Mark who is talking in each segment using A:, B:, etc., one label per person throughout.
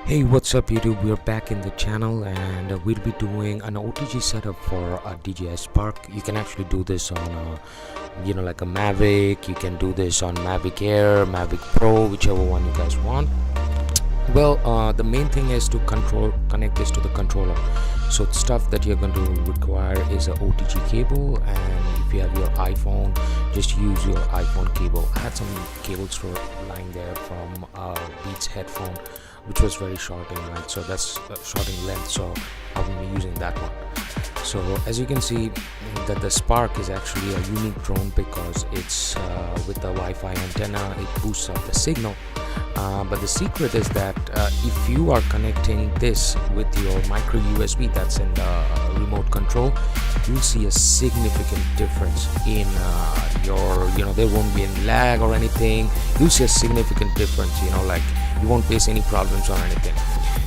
A: Hey, what's up YouTube? We're back in the channel and we'll be doing an OTG setup for a DJI Spark. You can actually do this on like a Mavic. You can do this on Mavic Air, Mavic Pro, whichever one you guys want. Well, the main thing is to connect this to the controller. So the stuff that you're going to require is a OTG cable, and if you have your iPhone, just use your iPhone cable. I had some cables lying there from Beats headphone, which was very short in length, so that's short in length, so I will be using that one. So as you can see, that the Spark is actually a unique drone because it's with the Wi-Fi antenna. It boosts up the signal, but the secret is that if you are connecting this with your micro USB that's in the remote control, you'll see a significant difference in there won't be any lag or anything. You'll see a significant difference, like you won't face any problems or anything.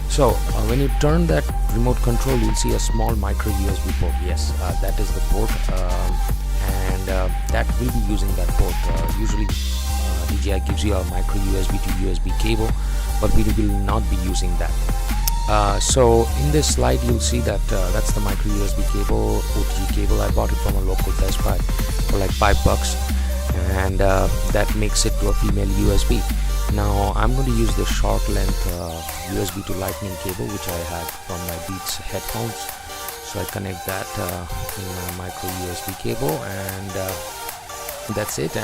A: So when you turn that remote control, you'll see a small micro USB port. Yes, that is the port, and that will be using that port. Usually DJI gives you a micro USB to USB cable, but we will not be using that. So in this slide you'll see that that's the micro USB cable, OTG cable. I bought it from a local Best Buy for like $5, and that makes it to a female USB. Now I'm going to use the short length USB to lightning cable which I had from my Beats headphones. So I connect that in my micro USB cable, and that's it.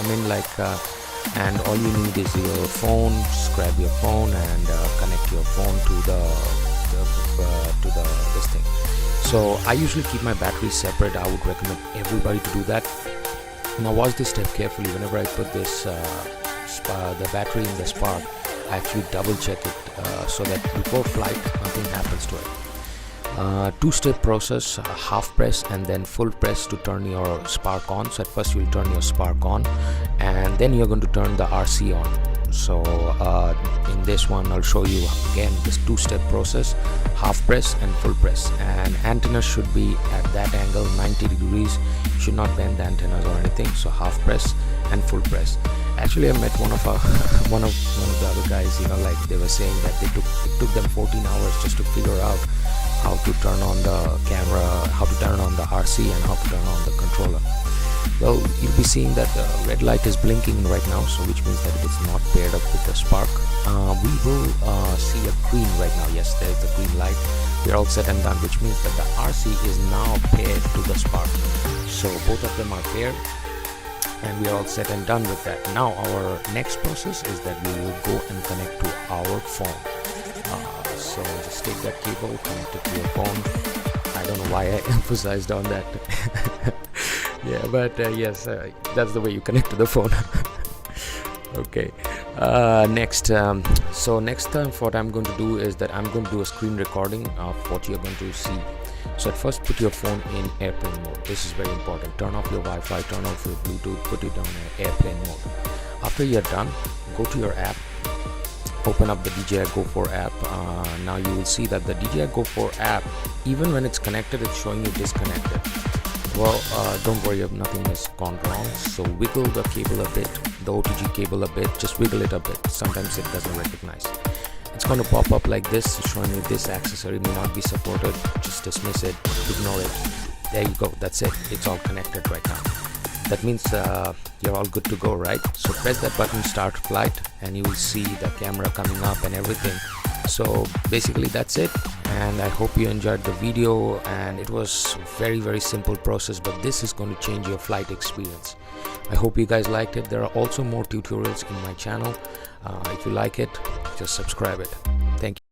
A: And all you need is your phone. Just grab your phone and connect your phone to this thing. So I usually keep my batteries separate. I would recommend everybody to do that. Now watch this step carefully. Whenever I put this the battery in the Spark, I actually double check it so that before flight nothing happens to it. Two-step process: half press and then full press to turn your Spark on. So at first you'll turn your Spark on, and then you're going to turn the RC on. So in this one I'll show you again this two-step process: half press and full press. And antenna should be at that angle, 90 degrees. You should not bend the antennas or anything. So half press and full press. Actually, I met one of the other guys. Like they were saying that it took them 14 hours just to figure out how to turn on the camera, how to turn on the RC, and how to turn on the controller. Well, you'll be seeing that the red light is blinking right now, so which means that it is not paired up with the Spark. We will see a green right now. Yes, there's the green light. We're all set and done, which means that the RC is now paired to the Spark. So both of them are paired, and we are all set and done with that. Now our next process is that we will go and connect to our phone. So just take that cable, connect it to your phone. I don't know why I emphasized on that. Yeah, but yes, that's the way you connect to the phone. Okay, next what I'm going to do is that I'm going to do a screen recording of what you're going to see. So at first put your phone in airplane mode. This is very important. Turn off your Wi-Fi, turn off your Bluetooth, put it on airplane mode. After you're done, go to your app, open up the DJI Go 4 app. Now you will see that the DJI Go 4 app, even when it's connected, it's showing you disconnected. Well, don't worry if nothing has gone wrong. So wiggle the cable a bit, the OTG cable a bit, just wiggle it a bit. Sometimes it doesn't recognize. It's going to pop up like this, showing you this accessory may not be supported. Just dismiss it, ignore it. There you go, that's it. It's all connected right now. That means you're all good to go, right? So press that button, start flight, and you will see the camera coming up and everything. So basically that's it, and I hope you enjoyed the video. And it was very, very simple process, but this is going to change your flight experience. I hope you guys liked it. There are also more tutorials in my channel. If you like it, just subscribe it. Thank you.